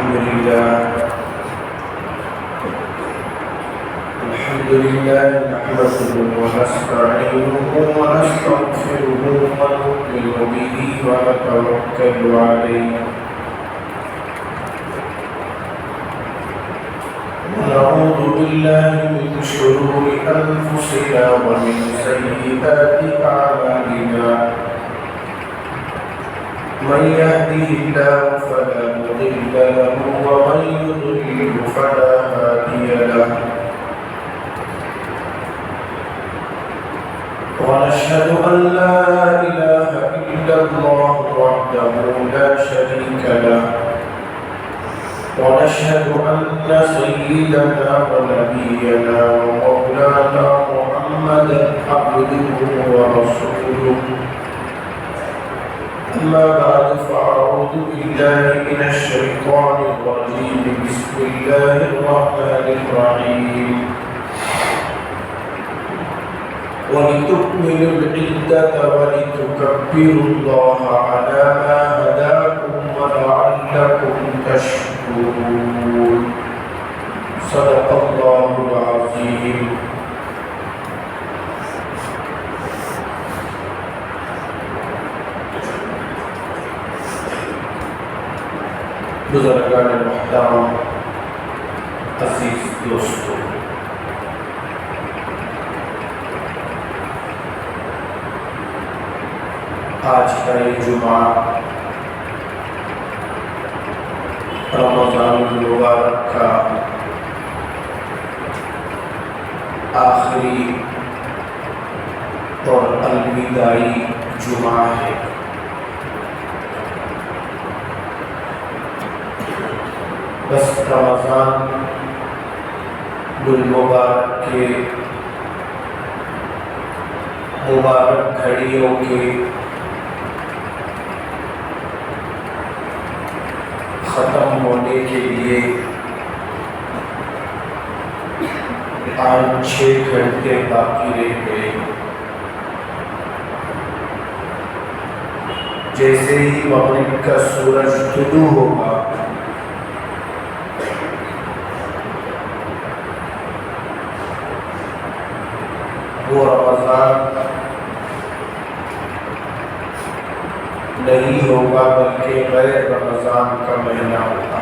الحمد لله نحمده ونستعينه ونستغفره ونؤمن به ونتوكل عليه ونعوذ بالله من شرور أنفسنا ومن سيئات أعمالنا من يهده الله فلا مضل له ومن يضلل فلا هادي له ونشهد أن لا إله إلا الله وحده لا شريك له ونشهد أن سيدنا ونبينا ومولانا محمدا عبده ورسوله أما بعد فأعوذ بالله من الشيطان الرجيم بسم الله الرحمن الرحيم ولتكملوا العدة ولتكبروا الله على ما هداكم ولعلكم تشكرون صدق الله العظيم بزرگان محترم عزیز دوستو، آج کا یہ جمعہ رمضان المبارک کا آخری اور الوداعی جمعہ ہے۔ بس رمضان المبارک کے مبارک گھڑیوں کے ختم ہونے کے لیے 5-6 گھنٹے باقی رہ گئے۔ جیسے ہی مغرب کا سورج طلوع ہوگا وہ رمضان نہیں ہوگا بلکہ غیر رمضان کا مہینہ ہوگا۔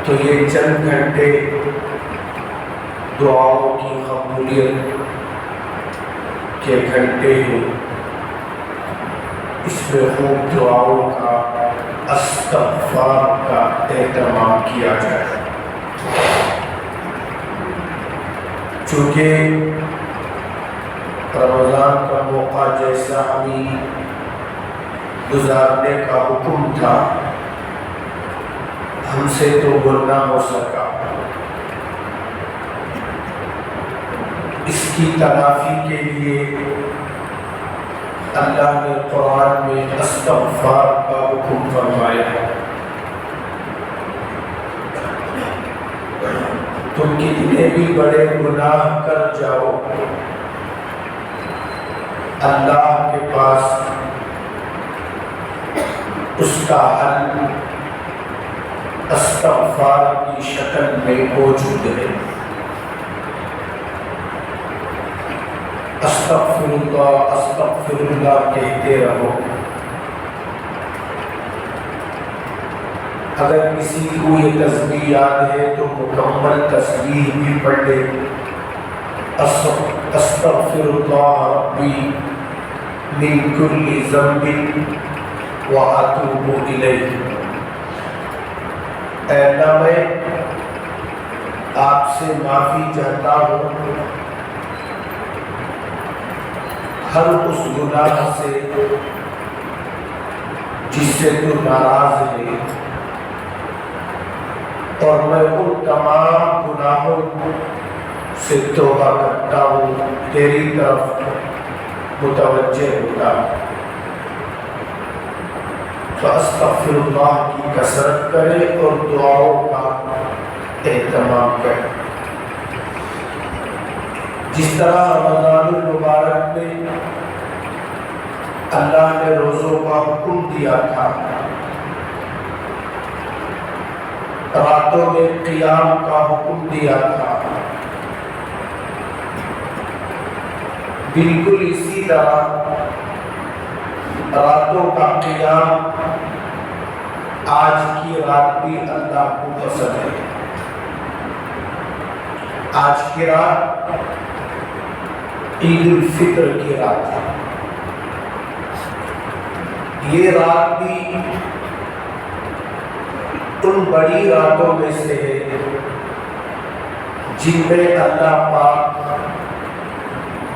تو یہ چند گھنٹے دعاؤں کی قبولیت کے گھنٹے ہیں، اس میں خوب دعاؤں کا استغفار کا اہتمام کیا جائے، چونکہ رمضان کا موقع جیسا ہمیں گزارنے کا حکم تھا، ہم سے تو وہ نہ ہو سکا۔ اس کی تلافی کے لیے اللہ نے قرآن میں استغفار کا حکم فرمایا ہے۔ تم کتنے بھی بڑے گناہ کر جاؤ، اللہ کے پاس اس کا حل استغفار کی شکل میں موجود ہے۔ استغفر اللہ کہتے رہو۔ اگر کسی کو یہ تسبیح یاد ہے تو مکمل تسبیح بھی پڑھ لے۔ استغفر اللہ ربی من کل ذنب واتوب الیہ۔ اے اللہ، میں آپ سے معافی چاہتا ہوں ہر اس گناہ سے جس سے تو ناراض ہے، اور میں ان تمام گناہوں سے توبہ کرتا ہوں، تیری طرف متوجہ ہوتا ہوں۔ تو استغفر اللہ کی کثرت کرے اور دعاؤں کا اہتمام کرے۔ جس طرح رمضان المبارک میں اللہ نے روزوں کا حکم دیا تھا، راتوں میں قیام کا حکم دیا تھا، بالکل اسی طرح راتوں کا قیام آج کی رات بھی اللہ کو پسند ہے۔ آج کی رات عید الفطر کی رات ہے۔ یہ رات بھی ان بڑی راتوں میں سے ہے جن میں اللہ پاک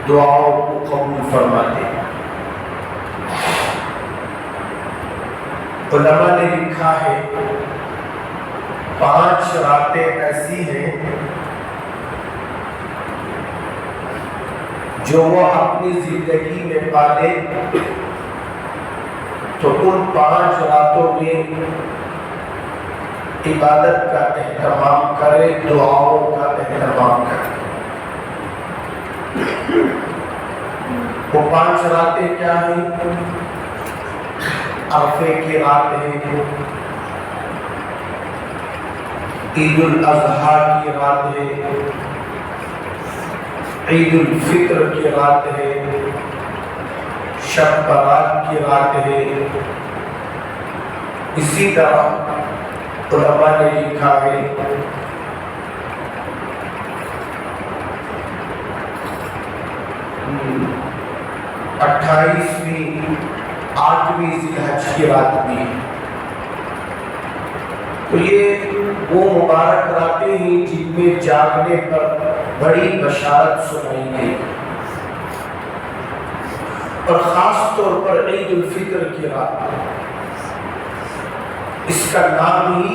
دعاؤں کو قبول فرماتے ہیں۔ علماء نے لکھا ہے 5 راتیں ایسی ہیں جو وہ اپنی زندگی میں پالے تو ان 5 راتوں میں عبادت کا اہتمام کرے، دعاؤں کا اہتمام کرے۔ وہ 5 راتیں کیا ہیں؟ عرفے کی رات ہے، عید الاضحیٰ کی رات ہے، عید الفطر کی رات ہے، شب برات کی رات ہے۔ اسی طرح علماء نے لکھا ہے 28ویں 8ویں ذی الحج کی رات بھی۔ تو یہ وہ مبارک راتیں ہیں جن میں جاگنے پر بڑی بشارت سنائی گئی، اور خاص طور پر عید الفطر کی رات، اس کا نام ہی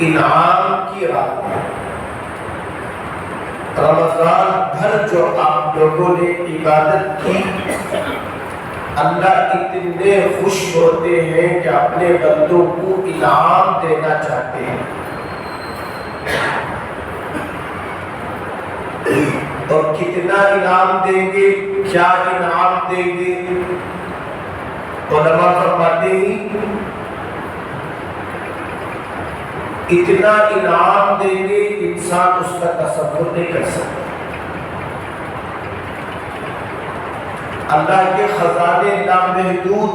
انعام کی رات ہے۔ رمضان بھر جو آپ لوگوں نے عبادت کی، اللہ اتنے خوش ہوتے ہیں کہ اپنے بندوں کو انعام دینا چاہتے ہیں، اور کتنا انعام دیں گے، کیا انعام دیں گے؟ علماء فرماتے ہیں اتنا انعام دیں گے انسان اس کا تصور نہیں کر سکتا۔ اللہ کے خزانے لامحدود،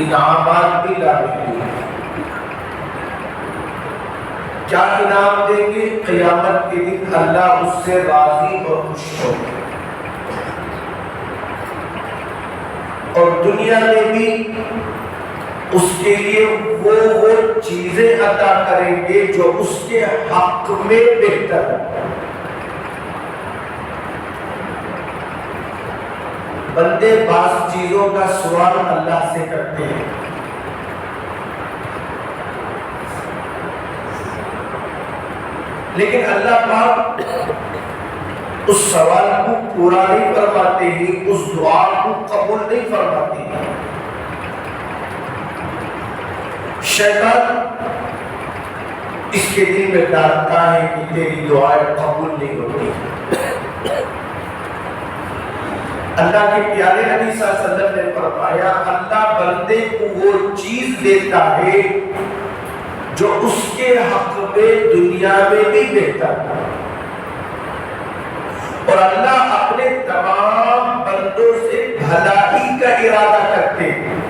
انعامات بھی لامحدود۔ کیا انعام دیں گے؟ قیامت کے دن اللہ اس سے راضی اور خوش ہوگا، اور دنیا میں بھی اس کے لیے وہ چیزیں عطا کریں گے جو اس کے حق میں بہتر ہے۔ بندے بعض چیزوں کا سوال اللہ سے کرتے ہیں، لیکن اللہ پاک اس سوال کو پورا نہیں فرماتے ہیں، اس دعا کو قبول نہیں فرماتے ہیں۔ شیطان اس کے دل میں ڈالتا ہے کہ تیری دعائیں قبول نہیں ہوتی۔ اللہ کے پیارے نبی صلی اللہ علیہ وسلم نے فرمایا اللہ بندے کو وہ چیز دیتا ہے جو اس کے حق میں دنیا میں بھی بہتر ہے، اور اللہ اپنے تمام بندوں سے بھلائی کا ارادہ کرتے ہیں۔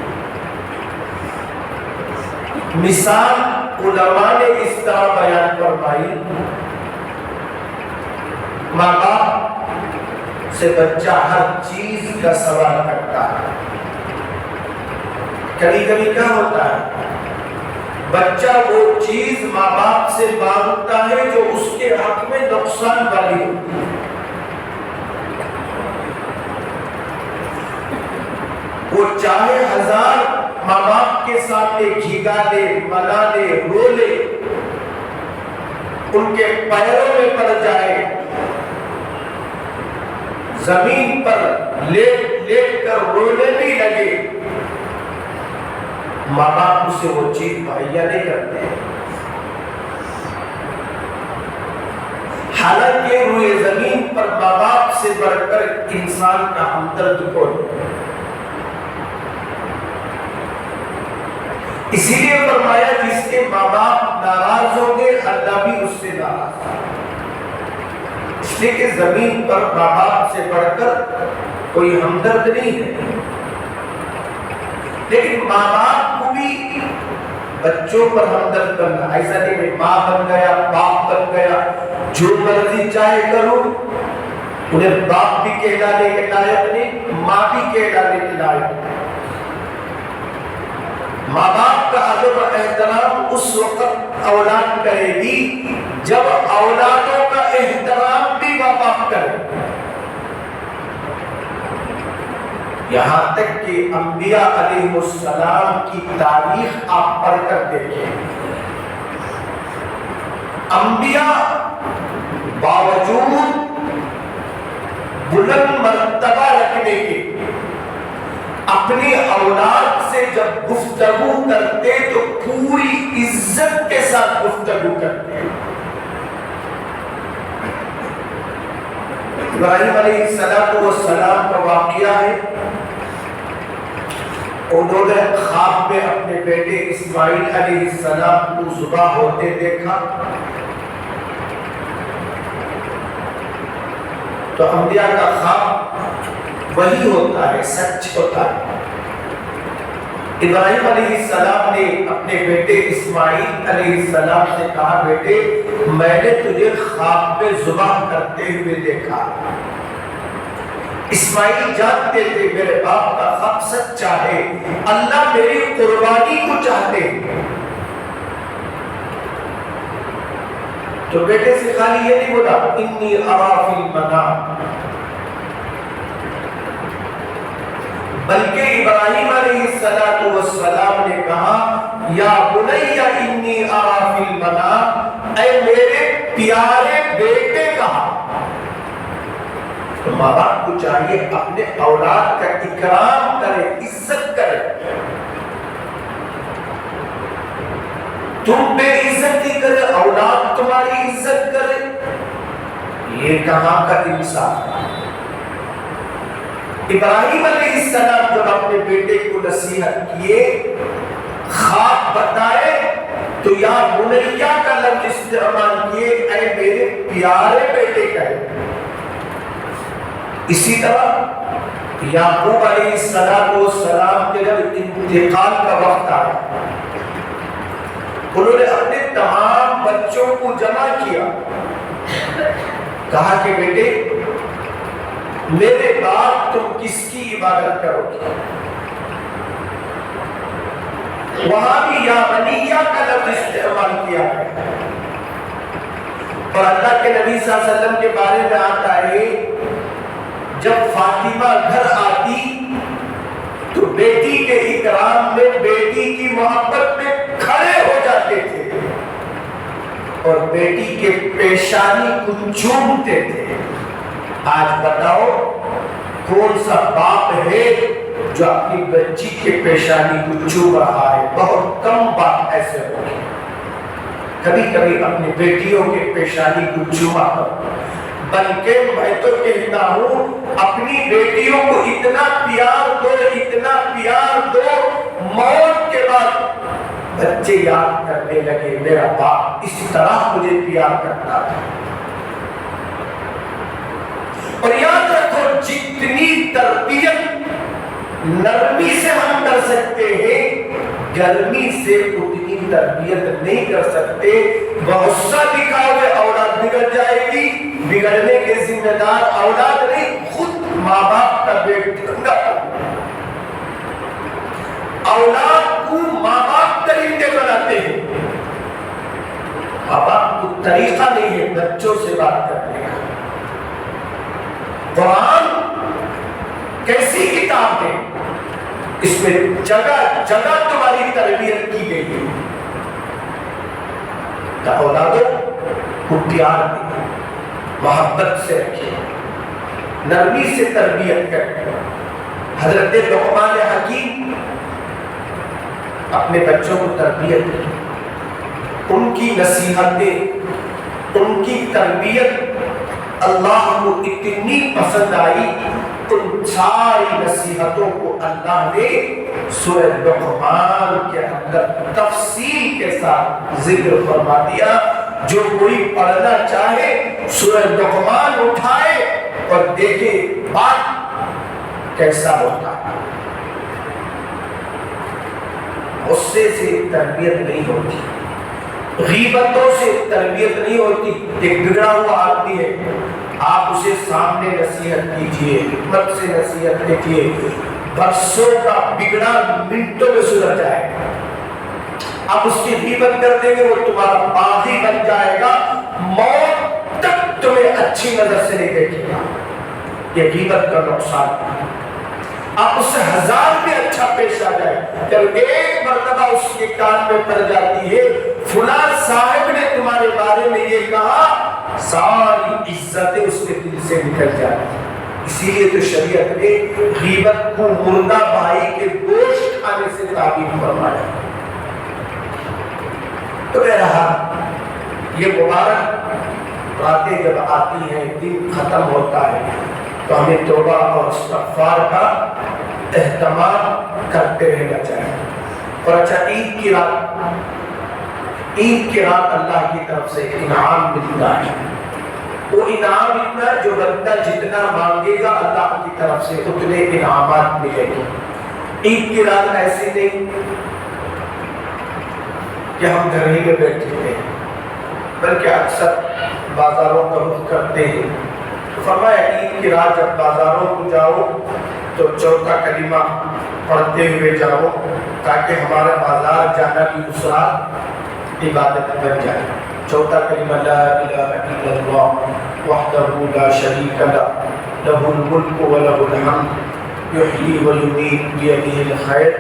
مثال علماء نے اس طرح بیان فرمائی، ماں باپ سے بچہ ہر چیز کا سوال کرتا ہے۔ کبھی کبھی کیا ہوتا ہے، بچہ وہ چیز ماں باپ سے مانگتا ہے جو اس کے حق میں نقصان والی ہوتی ہے۔ وہ چاہے 1000 ماں باپ کے سامنے گھیگا لے، منا لے، رو لے، ان کے پیروں میں پڑ جائے، زمین پر لیٹ لیٹ کر رونے بھی لگے، ماں باپ اسے وہ چیز مہیا نہیں کرتے۔ حالانکہ روئے زمین پر ماں باپ سے بڑھ کر انسان کا ہمدرد کون ہے؟ اسی لیے فرمایا جس کے ماں باپ ناراض ہوں گے اللہ بھی اس سے ناراض ہے، اس لیے کہ زمین پر ماں باپ سے بڑھ کر کوئی ہمدرد نہیں ہے، لیکن ماں باپ کو بھی بچوں پر ہمدرد بننا، ایسا نہیں میں ماں بن گیا باپ بن گیا جو مرضی چاہے کروں، انہیں باپ بھی کہلانے کے لائق نہیں، ماں بھی کہلانے کے لائق نہیں۔ ماں باپ کا ادب و احترام اس وقت اولاد کرے گی جب اولادوں کا احترام بھی ماں باپ کرے، یہاں تک کہ انبیاء علیہ السلام کی تاریخ آپ پڑھ کر دیکھیں، انبیاء باوجود بلند مرتبہ رکھنے کے اپنی اولاد سے جب گفتگو کرتے تو پوری عزت کے ساتھ گفتگو کرتے۔ ابراہیم علیہ السلام کا واقعہ ہے، انہوں نے خواب میں اپنے بیٹے اسماعیل علیہ السلام کو ذبح ہوتے دیکھا، تو انبیاء کا خواب وہی ہوتا ہے، سچ ہوتا ہے۔ ابراہیم علیہ السلام نے اپنے بیٹے اسماعیل علیہ السلام سے کہا بیٹے میں نے تجھے خواب میں ذبح کرتے ہوئے دیکھا۔ اسماعیل جانتے تھے میرے باپ کا خواب سچا ہے، اللہ میری قربانی کو چاہتے ہیں۔ تو بیٹے سے خالی یہ نہیں بولا انی ارا فی المنام، بلکہ ابراہیم علیہ السلام نے کہا یا بنی انی ارا فی المنام، اے میرے پیارے بیٹے کہا۔ تو ماں باپ کو چاہیے اپنے اولاد کا اکرام کرے، عزت کرے۔ تم بے عزتی کرے اولاد تمہاری عزت کرے، یہ کہاں کا انصاف ہے؟ ابراہیم علیہ السلام جب اپنے بیٹے کو نصیحت کیے، خواب بتائے تو یا بنیا کا لفظ استعمال کیے، اے میرے پیارے بیٹے کہے۔ اسی طرح یعقوب علیہ السلام کے جب انتقال کا وقت آیا، انہوں نے اپنے تمام بچوں کو جمع کیا، کہا کہ بیٹے میرے بعد تم کس کی عبادت کرو گے؟ وہاں بھی یا بنیہ کا لفظ استعمال کیا ہے، اور اللہ کے نبی صلی اللہ علیہ وسلم کے بارے میں آتا ہے جب فاطمہ گھر آتی تو بیٹی کے اکرام میں بیٹی کی محبت میں کھڑے ہو جاتے تھے اور بیٹی کے پیشانی کو چومتے تھے۔ آج بتاؤ کون سا باپ ہے جو اپنی بچی کے پیشانی کو چوم رہا ہے؟ بہت کم باپ ایسے ہوتے ہیں۔ کبھی کبھی اپنی بیٹیوں کے پیشانی کو چوما کرو، بلکہ میں تو کہتا ہوں اپنی بیٹیوں کو اتنا پیار دو، اتنا پیار دو، موت کے بعد بچے یاد کرنے لگے میرا باپ اس طرح مجھے پیار کرتا تھا۔ اور یاد رکھو جتنی تربیت نرمی سے ہم کر سکتے ہیں، گرمی سے اتنی تربیت نہیں کر سکتے۔ غصہ دکھاوے اولاد بگڑ جائے گی، بگڑنے کے ذمہ دار اولاد نہیں خود ماں باپ کا بیٹا۔ اولاد کو ماں باپ طریقے بناتے ہیں، ماں باپ کو طریقہ نہیں ہے بچوں سے بات کرنے کا۔ قرآن کیسی کتاب ہے، اس میں جگہ جگہ تمہاری تربیت کی گئی ہے۔ تو اولادوں کو پیار دیں، محبت سے رکھیں، نرمی سے تربیت کریں۔ حضرت لقمان حکیم اپنے بچوں کو تربیت دیں، ان کی نصیحتیں، ان کی تربیت اللہ کو اتنی پسند آئی، ان ساری نصیحتوں کو اللہ نے سورہ لقمان کے اندر تفصیل کے ساتھ ذکر فرما دیا. جو کوئی پڑھنا چاہے سورہ لقمان اٹھائے اور دیکھے بات کیسا ہوتا ہے. غصے سے تربیت نہیں ہوتی, غیبتوں سے تربیت نہیں ہوتی. ایک بگڑا ہوا آدمی ہے, آپ اسے سامنے نصیحت کیجئے, حکمت سے نصیحت کیجئے, برسوں کا بگڑا منٹوں میں سدھر جائے گا. آپ اس کی غیبت کر دیں گے, وہ تمہارا باغی بن جائے گا, موت تک تمہیں اچھی نظر سے نہیں دیکھے گا. یہ غیبت کا نقصان ہے. آپ اس سے ہزار میں اچھا پیش آ جائے, جب ایک مرتبہ اس کے کان میں پڑ جاتی ہے فلاں صاحب نے تمہارے بارے میں یہ کہا, ساری عزتیں اس کے دل سے نکل جاتی ہیں. اسی لیے تو شریعت نے غیبت کو مردہ بھائی کے گوشت کھانے سے تعبیر فرمایا. تو بہرحال یہ مبارک راتیں جب آتی ہیں, دن ختم ہوتا ہے, تو ہمیں توبہ اور استغفار کا اہتمام کرتے رہنا چاہیے. اور اچھا, عید کی رات اللہ کی طرف سے انعام ملتا ہے. وہ انعام اتنا جو بندہ جتنا مانگے گا اللہ کی طرف سے اتنے انعامات ملیں گے. عید کی رات ایسی نہیں کہ ہم گھر ہی میں بیٹھے ہیں, بلکہ اکثر بازاروں کا رخ کرتے ہیں. فرمایا عید کی رات جب بازاروں کو جاؤ تو چوتھا کلمہ پڑھتے ہوئے جاؤ, تاکہ ہمارا بازار جانا بھی اس رات عبادت بن جائے. چوتھا کلمہ لا الہ الا اللہ وحدہ لا شریک لہ لہ الملک ولہ الحمد یحیی ویمیت بیدہ الخیر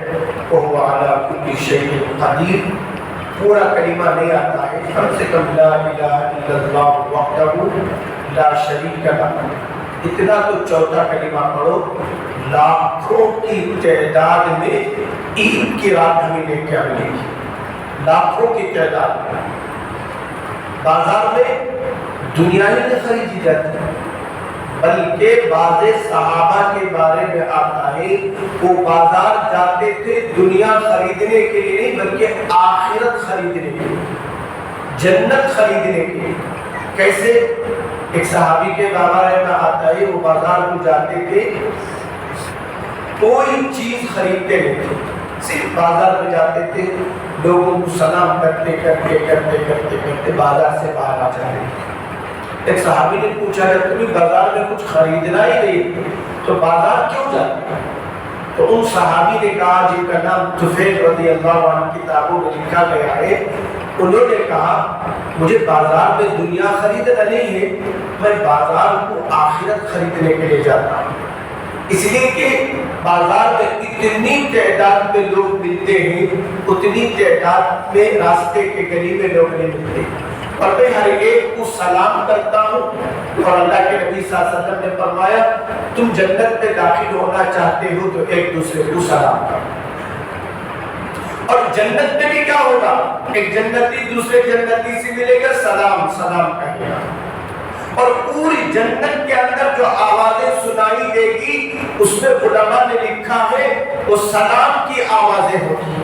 وہو علی کل شیء قدیر. پورا کلمہ نہیں آتا ہے, کم سے کم لا الہ الا اللہ وحدہ لا شریک لہ, اتنا تو چوتھا کلمہ پڑھو. لاکھوں کی تعداد میں عید کی رات ہمیں لے کے آنے گی, لاکھوں کی تعداد میں. بازار میں دنیا ہی نہیں خریدی جاتی, بلکہ بعض صحابہ کے بارے میں آتا ہے وہ بازار جاتے تھے دنیا خریدنے کے لیے نہیں, بلکہ آخرت خریدنے کے لیے, جنت خریدنے کے لیے. کیسے؟ ایک صحابی کے بارے میں آتا ہے وہ بازار کو جاتے تھے, کوئی چیز خریدتے نہیں تھے, صرف بازار میں جاتے تھے, لوگوں کو سلام کرتے کرتے کرتے کرتے کرتے بازار سے باہر آ جاتے تھے. ایک صحابی نے پوچھا جب تمہیں بازار میں کچھ خریدنا ہی نہیں تو بازار کیوں جاتے؟ تو ان صحابی نے کہا, جن کا نام طفیل رضی اللہ عنہ کتابوں میں لکھا گیا ہے, انہوں نے کہا مجھے بازار میں دنیا خریدنا نہیں ہے, میں بازار کو آخرت خریدنے کے لیے جاتا ہوں. اس لیے کہ بازار میں اتنی تعداد میں لوگ ملتے ہیں, اتنی تعداد میں راستے کے گلی میں لوگ نہیں ملتے. اور میں ہر ایک کو سلام کرتا ہوں, اور اللہ کے نبی صلی اللہ علیہ وسلم نے فرمایا تم جنت میں داخل ہونا چاہتے ہو تو ایک دوسرے کو سلام کرو. اور جنت میں بھی کیا ہوگا, ایک جنتی دوسرے جنتی سے ملے گا, سلام سلام کہے گا. اور پوری جنت کے اندر جو آوازیں سنائی دے گی اس میں علماء نے لکھا ہے وہ سلام کی آوازیں ہوگی.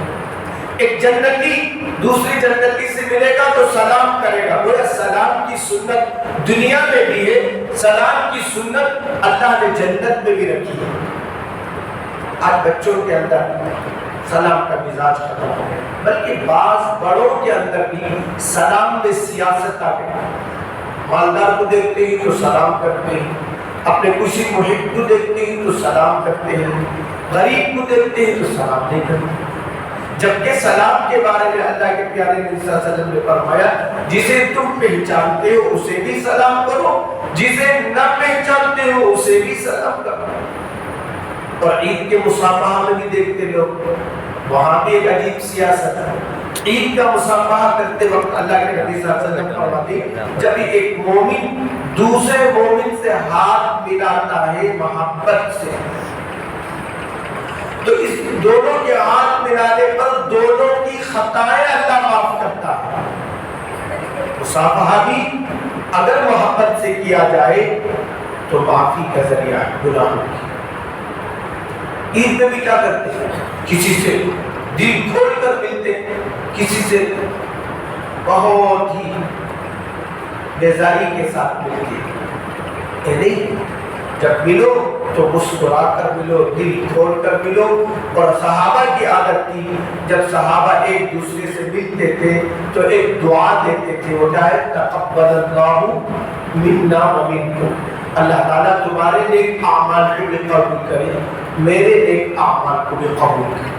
ایک جنتی دوسری جنتی سے ملے گا تو سلام کرے گا. وہ سلام کی سنت دنیا میں بھی ہے, سلام کی سنت اللہ نے جنت میں بھی رکھی ہے. آج بچوں کے اندر سلام کا مزاج ختم ہو گیا, بلکہ بعض بڑوں کے اندر بھی سلام میں سیاست آ گئی. مالدار کو دیکھتے ہی تو سلام کرتے ہیں, اپنے کسی محب کو دیکھتے ہی تو سلام کرتے ہیں, غریب کو دیکھتے ہی تو سلام نہیں کرتے. جبکہ سلام کے بارے میں اللہ کے پیارے نبی صلی اللہ علیہ وسلم نے فرمایا جسے تم پہچانتے ہو اسے بھی سلام کرو, جسے نہ پہچانتے ہو اسے بھی سلام کرو. اور عید کے مصافحہ میں بھی دیکھتے لوگ, وہاں بھی ایک عجیب سیاست ہے. عید کا مصافحہ کرتے وقت اللہ کے نبی صلی اللہ علیہ وسلم فرماتے جب ایک مومن دوسرے مومن سے ہاتھ ملاتا ہے محبت سے تو اس دونوں کے ہاتھ ملانے پر دونوں کی خطائیں اللہ معاف کرتا ہے. مصافحہ بھی اگر محبت سے کیا جائے تو معافی کا ذریعہ ہے گناہوں کی. عید میں بھی کیا کرتے ہیں؟ کسی سے دل کھول کر ملتے ہیں، کسی سے بہت ہی بیزاری کے ساتھ ملتے ہیں۔ نہیں، جب ملو تو مسکرا کر ملو، دل کھول کر ملو۔ اور صحابہ کی عادت تھی، جب صحابہ ایک دوسرے سے ملتے تھے تو ایک دعا دیتے تھے، وہ کیا ہے؟ تقبل اللہ منا ومنکم، اللہ تعالیٰ تمہارے نیک اعمال کو بھی قبول کرے، میرے نیک اعمال کو بھی قبول کرے۔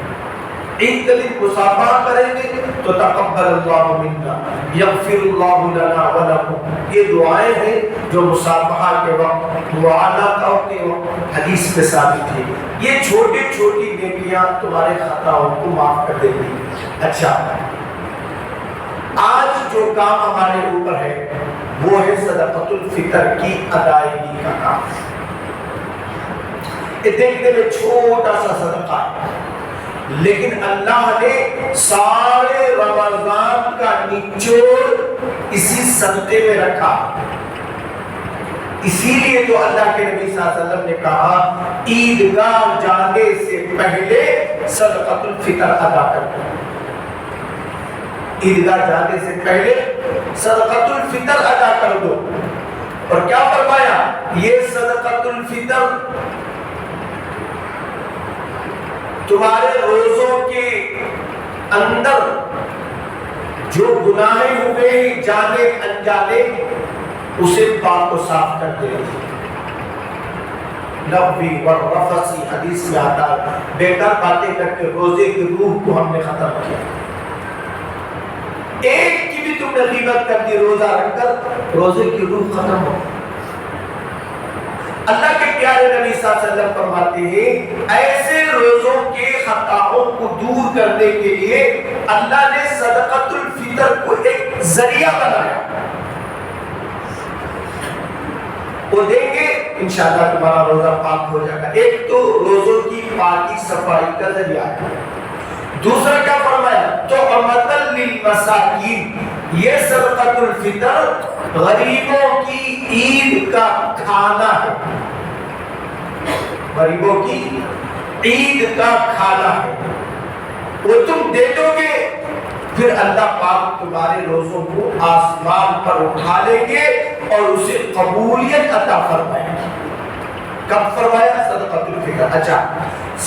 عید کے دن مصافحہ کریں گے تو تقبل اللہ منا یغفر اللہ لنا ولکم، یہ دعائیں ہیں جو مصافحہ کے وقت، معانقہ کے وقت حدیث میں ثابت ہے۔ یہ چھوٹی چھوٹی نیکیاں تمہارے خطاؤں کو معاف کر دیں گی۔ اچھا، آج جو کام ہمارے اوپر ہے وہ ہے صدقۃ الفطر کی ادائیگی کا کام۔ یہ دیکھنے میں چھوٹا سا صدقہ ہے، لیکن اللہ نے سارے رمضان کا نچوڑ اسی صدقے میں رکھا۔ اسی لیے تو اللہ کے نبی صلی اللہ علیہ وسلم نے کہا عیدگاہ جانے سے پہلے صدقۃ الفطر ادا کر دو۔ عیدگاہ جانے سے پہلے صدقۃ الفطر ادا کر دو۔ اور کیا فرمایا؟ یہ صدقۃ الفطر تمہارے روزوں کے اندر جو گناہیں ہوئے ہیں جانے انجانے اسے پاک و صاف کر دے گی۔ لغوی والرفثی حدیث میں آتا ہے، بیکار باتیں کر کے روزے کی روح کو ہم نے ختم کیا۔ ایک کی بھی تم نے غیبت کر دی روزہ رکھ کر، روزے کی روح ختم ہو۔ اللہ کے پیارے نبی صلی اللہ علیہ وسلم فرماتے ہیں ایسے روزوں کے خطاؤں کو دور کرنے کے لیے اللہ نے صدقۃ الفطر کو ایک ذریعہ بنایا۔ وہ دیں گے انشاءاللہ تمہارا روزہ پاک ہو جائے گا۔ ایک تو روزوں کی پاکی صفائی کا ذریعہ ہے۔ دوسرا کیا فرمایا؟ تُعْمَةً لِلْمَسَاکِینِ، یہ صدقۃ الفطر غریبوں کی عید کا کھانا ہے۔ غریبوں کی عید کا کھانا ہے، وہ تم دے دو گے، پھر اللہ پاک تمہارے روزوں کو آسمان پر اٹھا لیں گے اور اسے قبولیت عطا فرمائیں گے۔ کب فرمایا؟ صدقۃ الفطر۔ اچھا،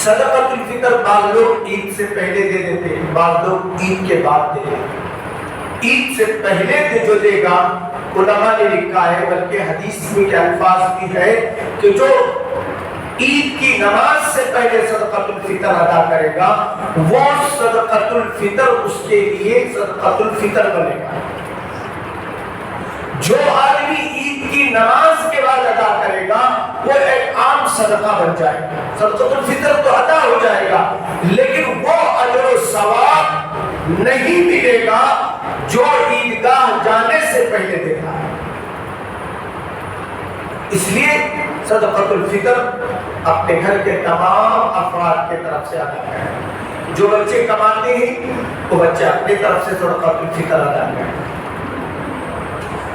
صدقۃ الفطر بعض لوگ عید سے پہلے دے دیتے ہیں، بعض لوگ عید کے بعد دے دیتے ہیں۔ عید سے پہلے جو دے گا علماء نے لکھا ہے، بلکہ حدیث میں کے الفاظ بھی ہے کہ جو عید کی نماز سے پہلے صدقۃ الفطر ادا کرے گا وہ صدقۃ الفطر اس کے لیے صدقۃ الفطر بنے گا۔ جو آدمی عید کی نماز کے بعد ادا کرے گا وہ ایک عام صدقہ بن جائے گا۔ صدقۃ الفطر تو ادا ہو جائے گا لیکن وہ اجر و ثواب نہیں ملے گا جو عیدگاہ جانے سے پہلے دیتا ہے۔ اس لیے صدقۃ الفطر اپنے گھر کے تمام افراد کے طرف سے ادا کریں۔ جو بچے کماتے ہیں وہ بچے اپنے طرف سے صدقۃ الفطر ادا کریں۔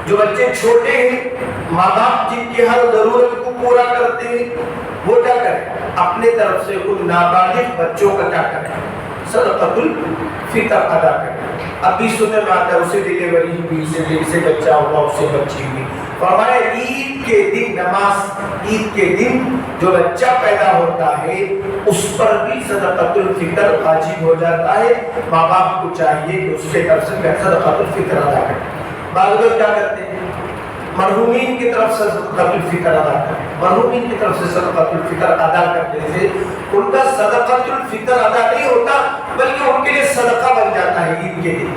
جو بچے چھوٹے ہیں، ماں باپ جن کی ہر ضرورت کو پورا کرتے ہیں، وہ کیا کریں؟ اپنے طرف سے ان نابالغ بچوں کا کیا کریں؟ صدقۃ الفطر ادا کریں۔ ابھی سننے میں آتا ہے اسے ڈیلیوری ہوئی، اسے بچہ ہوا، اسے بچی ہوئی۔ فرمایا عید کے دن نماز، عید کے دن جو بچہ پیدا ہوتا ہے اس پر بھی صدقۃ الفطر واجب ہو جاتا ہے۔ ماں باپ کو چاہیے کہ اس کے طرف سے صدقۃ الفطر ادا کریں۔ بعض لوگ کیا کرتے ہیں؟ مرحومین کی طرف سے صدقۃ الفطر ادا کریں۔ مرحومین کی طرف سے صدقۃ الفطر ادا کرنے سے ان کا صدقۃ الفطر ادا نہیں ہوتا بلکہ ان کے لیے صدقہ بن جاتا ہے عید کے دن۔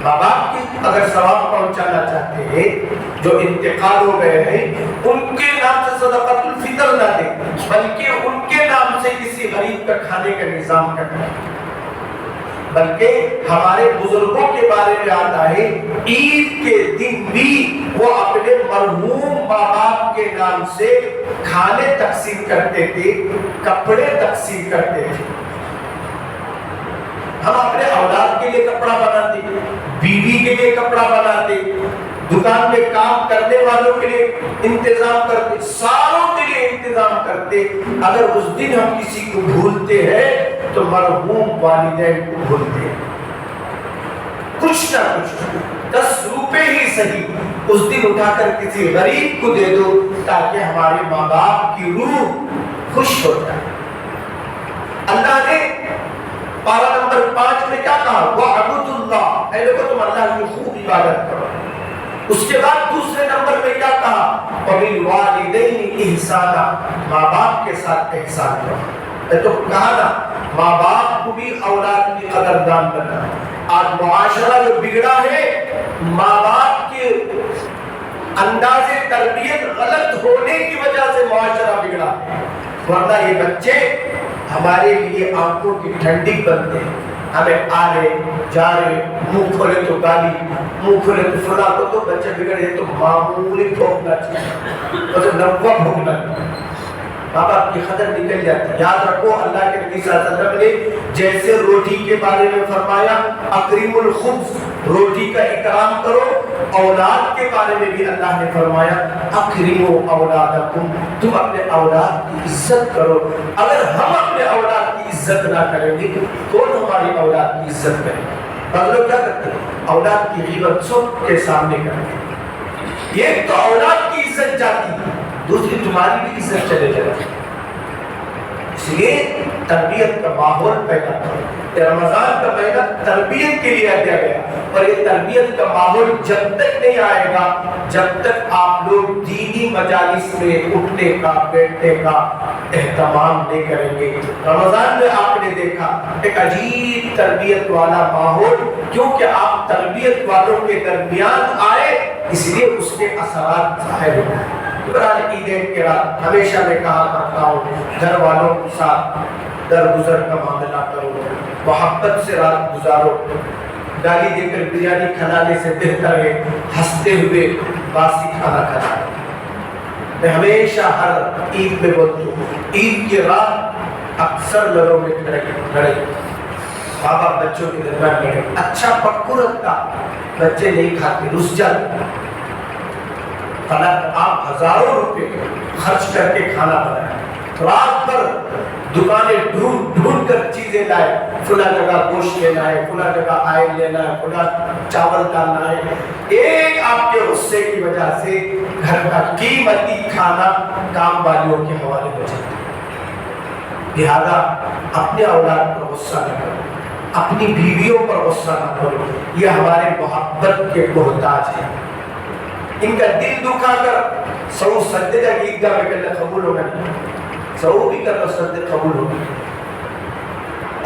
ماں باپ کی اگر ثواب پہنچانا چاہتے ہیں جو انتقال ہو گئے ہیں ان کے نام سے صدقۃ الفطر نہ دیں بلکہ ان کے نام سے کسی غریب کا کھانے کا نظام کرنا ہے۔ بلکہ ہمارے بزرگوں کے بارے میں آتا ہے عید کے دن بھی وہ اپنے مرحوم ماں باپ کے نام سے کھانے تقسیم کرتے تھے، کپڑے تقسیم کرتے تھے۔ ہم اپنے اولاد کے لیے کپڑا بناتے، بیوی کے لیے کپڑا بناتے، دکان میں کام کرنے والوں کے لیے انتظام کرتے، ساروں کے لیے انتظام کرتے. اگر اس دن ہم کسی کو بھولتے ہیں تو مرحوم والدین کو بھولتے ہیں. کچھ نہ کچھ 10 روپے ہی صحیح اس دن اٹھا کر کسی غریب کو دے دو تاکہ ہمارے ماں باپ کی روح خوش ہو جائے. اللہ نے پارہ نمبر 5 میں کیا کہا؟ وَعْبُدُ اللَّهَ، اے لوگوں تم اللہ کی خوب عبادت کرو. اس کے بعد دوسرے نمبر میں کیا کہا؟ وَبِالْوَالِدَيْنِ إِحْسَانًا، ماں باپ کے ساتھ احسان کرو. تو کہا نا ماں باپ کو بھی اولاد کی قدردان بنا. آج معاشرہ جو بگڑا ہے ماں باپ کے انداز تربیت غلط ہونے کی وجہ سے معاشرہ بگڑا ہے. ورنہ یہ بچے ہمارے لیے آنکھوں کی ٹھنڈی بنتے ہیں. ہمیں آ رہے جا رہے، منہ کھولے تو گالی، منہ کھولے تو فلاں کو، تو بچے بگڑے تو معمولی بھوکنا چاہیے اور نوا بھوکنا چاہیے. ماں باپ کی قدر نکل جاتی ہے. یاد رکھو اللہ کے نبی صلی اللہ علیہ وسلم نے جیسے روٹی کے بارے میں فرمایا اکریم الخبز، روٹی کا اکرام کرو، اولاد کے بارے میں بھی اللہ نے فرمایا اکریموا اولادکم، تم اپنے اولاد کی عزت کرو. اگر ہم اپنے اولاد کی عزت نہ کریں گے کون ہماری اولاد کی عزت کرے گا؟ اور لوگ کیا کرتے ہیں؟ اولاد کی غیبت سب کے سامنے کرتے ہیں. ایک تو اولاد کی عزت جاتی ہے، دوسری تمہاری بھی عزت چلے جاتی. اس لیے تربیت کا ماحول پیدا کرو. رمضان کا مہینہ تربیت کے لیے دیا گیا، اور یہ تربیت کا ماحول جب تک نہیں آئے گا جب تک آپ لوگ دینی مجالس میں اٹھنے کا بیٹھنے کا اہتمام نہیں کریں گے. رمضان میں آپ نے دیکھا ایک عجیب تربیت والا ماحول، کیونکہ آپ تربیت والوں کے درمیان آئے اس لیے اس کے اثرات ظاہر ہوئے. قرآن عیدین کے رات ہمیشہ میں کہا کرتا ہوں گھر والوں کے ساتھ درگزر کا معاملہ کرو، محبت سے رات گزارو. گالی دے کر بریانی کھلانے سے بہتر ہے ہنستے ہوئے باسی کھانا کھلانا. میں ہمیشہ ہر عید میں بولتا ہوں عید کی رات اکثر لوگوں میں کھڑے ماں باپ بچوں کے درمیان کھڑے، اچھا پکو رکھتا، بچے نہیں کھاتے رس جاتے. آپ ہزاروں روپے خرچ کر کے کھانا بنائیں، رات بھر دکانیں ڈھونڈ ڈھونڈ کر چیزیں لائے، فلاں جگہ گوشت لینا ہے، فلاں جگہ آئل لینا ہے، فلاں چاول ڈالنا ہے. ایک آپ کے غصے کی وجہ سے گھر کا قیمتی کھانا کام والیوں کے حوالے ہو جاتا ہے. لہذا اپنے اولاد پر غصہ نہ کرو، اپنی بیویوں پر غصہ نہ کرو، یہ ہمارے محبت کے محتاج ہیں. ان کا دل دکھا کر سو سجدے کا عیدگاہ میں کرنا قبول ہوگا نہیں، سو بھی کرنا سجدے قبول ہوگا.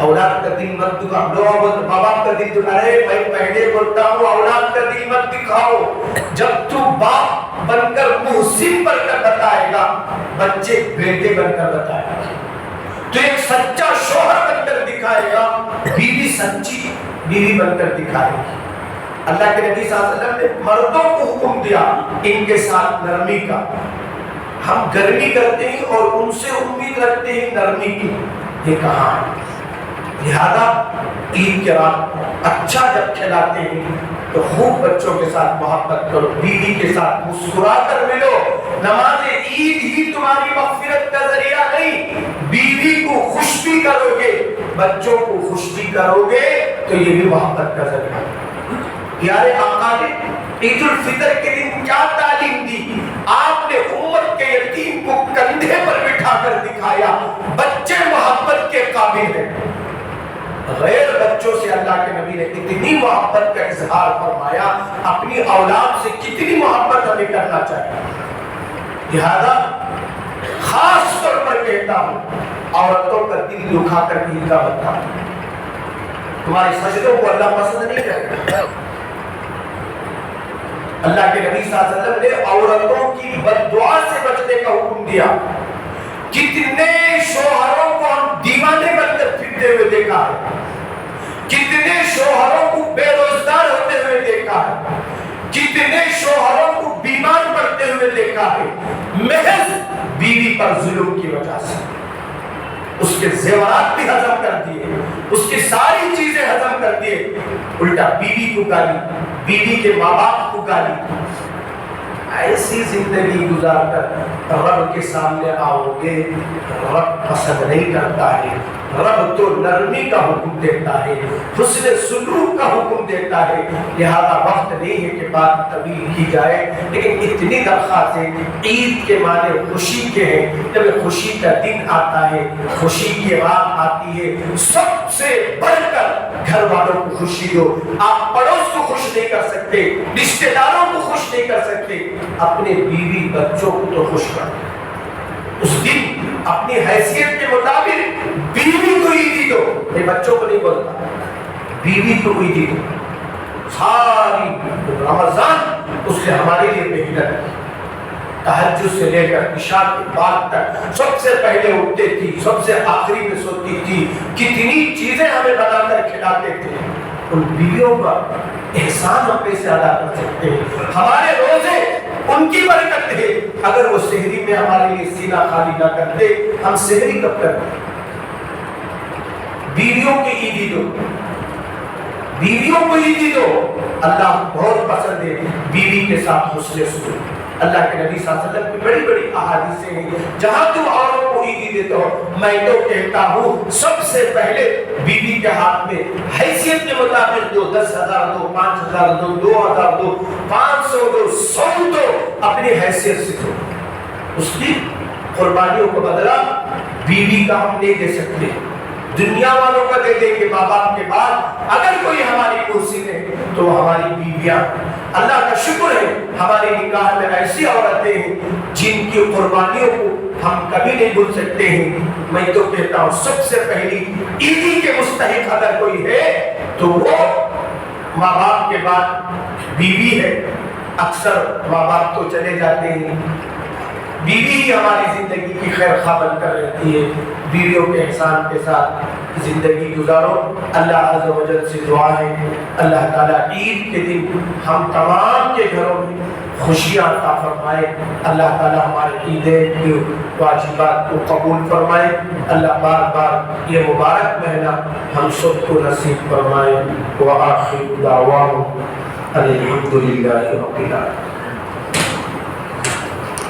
اولاد کا دل مت دکھا، لوگ ماں باپ کا دل دکھا رہے. میں پہلے بولتا ہوں اولاد کا دل مت دکھاؤ. جب تو باپ بن کر محسن بن کر بتائے گا بچے بیٹے بن کر بتائے گا. تو ایک سچا شوہر بن کر دکھائے گا، بیوی سچی بیوی بن کر دکھائے گی. اللہ کے نبی صلی اللہ علیہ وسلم نے مردوں کو حکم دیا ان کے ساتھ نرمی کا. ہم گرمی کرتے ہیں اور ان سے امید رکھتے ہیں نرمی کی، یہ کہاں ہے؟ لہذا عید کے رات اچھا جب کھلاتے ہیں تو خوب بچوں کے ساتھ محبت کرو، بیوی کے ساتھ مسکرا کر ملو. نماز عید ہی تمہاری مغفرت کا ذریعہ نہیں، بیوی کو خوش بھی کرو گے، بچوں کو خوش بھی کرو گے تو یہ بھی محبت کا ذریعہ ہے. پیارے آقا نے عید الفطر کے دن کیا تعلیم دی؟ آپ نے امت کے یتیم کو کندھے پر بٹھا کر دکھایا بچے محبت کے قابل ہیں. غیر بچوں سے اللہ کے نبی نے کتنی محبت کا اظہار فرمایا، اپنی اولاد سے کتنی محبت ہمیں کرنا چاہیے. لہذا خاص طور پر کہتا ہوں عورتوں کا دل دکھا کر دل کا بتا، تمہارے سجدوں کو اللہ پسند نہیں کرے گا. اللہ کے نبی صلی اللہ علیہ وسلم نے عورتوں کی بد دعا سے بچنے کا حکم دیا. کتنے شوہروں کو ہم دیوانے بن کر پھرتے ہوئے دیکھا ہے، کتنے شوہروں کو بے روزگار ہوتے ہوئے دیکھا ہے، کتنے شوہروں کو بیمار پڑتے ہوئے دیکھا ہے، محض بیوی پر ظلم کی وجہ سے. اس کے زیورات بھی ہضم کر دیے، اس کی ساری چیزیں ہضم کر دیے، الٹا بیوی کو گالی، بیوی کے ماں باپ کو کو گالی ایسی زندگی گزار کر رب کے سامنے آؤ گے، رب پسند نہیں کرتا ہے۔ رب تو نرمی کا حکم دیتا ہے، حسن سلوک کا حکم دیتا ہے، لہذا وقت نہیں ہے کہ بات طویل کی جائے، لیکن اتنی درخواست ہے، عید کے معنی خوشی کے ہیں، جب خوشی کا دن آتا ہے، خوشی کی رات آتی ہے، سب سے بڑھ کر گھر والوں کو خوشی دو۔ آپ پڑوس کو خوش نہیں کر سکتے، رشتہ داروں کو خوش نہیں کر سکتے، اپنے بیوی بچوں کو تو خوش کرو۔ اس دن اپنی حیثیت کے مطابق بیوی کو عیدی دو، میں بچوں کو نہیں بولتا، بیوی کو عیدی دو۔ ساری رمضان اس سے ہمارے لیے بہتر ہے، تہجد سے لے کر عشاء کے بعد تک سب سے پہلے اٹھتے تھی، سب سے آخری میں سوتی تھی، کتنی چیزیں ہمیں بنا کر کھلاتے تھے۔ ان بیویوں کا احسان اپنے سے ادا کر سکتے ہیں، ہمارے روزے ان کی برکت ہے۔ اگر وہ سحری میں ہمارے لیے سینہ خالی نہ کرتے، ہم سحری کب کرتے؟ بیویوں کی عیدی دو، بیویوں کو عیدی دو۔ اللہ بہت پسند ہے بیوی کے ساتھ حسن سلوک۔ اللہ کے نبی صلی اللہ علیہ وسلم کی بڑی بڑی احادیثیں ہیں، جہاں تم عورتوں کو عیدی دیتے ہو، میں تو کہتا ہوں سب سے پہلے بیوی کے ہاتھ میں حیثیت کے مطابق دو، 10,000 دو، 5,000 دو، 2,000 دو، 500 دو، 100 دو، اپنی حیثیت سے دو۔ اس کی قربانیوں کو بدلا بیوی کا ہم نہیں دے سکتے، دنیا والوں کا دے دیں گے ماں باپ کے بعد۔ اگر کوئی ہماری کرسی میں تو ہماری بیویاں، اللہ کا شکر ہے ہمارے نکاح میں ایسی عورتیں ہیں جن کی قربانیوں کو ہم کبھی نہیں بھول سکتے ہیں۔ میں تو کہتا ہوں سب سے پہلی عیدی کے مستحق اگر کوئی ہے تو وہ ماں باپ کے بعد بیوی ہے۔ اکثر ماں باپ تو چلے جاتے ہیں، بیوی ہی ہماری زندگی کی خیر خواہ بن کر رہتی ہے۔ بیویوں کے احسان کے ساتھ زندگی گزارو۔ اللہ عز و جل سے دعا ہے اللہ تعالیٰ عید کے دن ہم تمام کے گھروں میں خوشیاں عطا فرمائے۔ اللہ تعالیٰ ہمارے عیدیں کی واجبات کو قبول فرمائے۔ اللہ بار بار یہ مبارک مہینہ ہم سب کو نصیب فرمائے۔ وآخر دعواہم الحمدللہ رب العالمین۔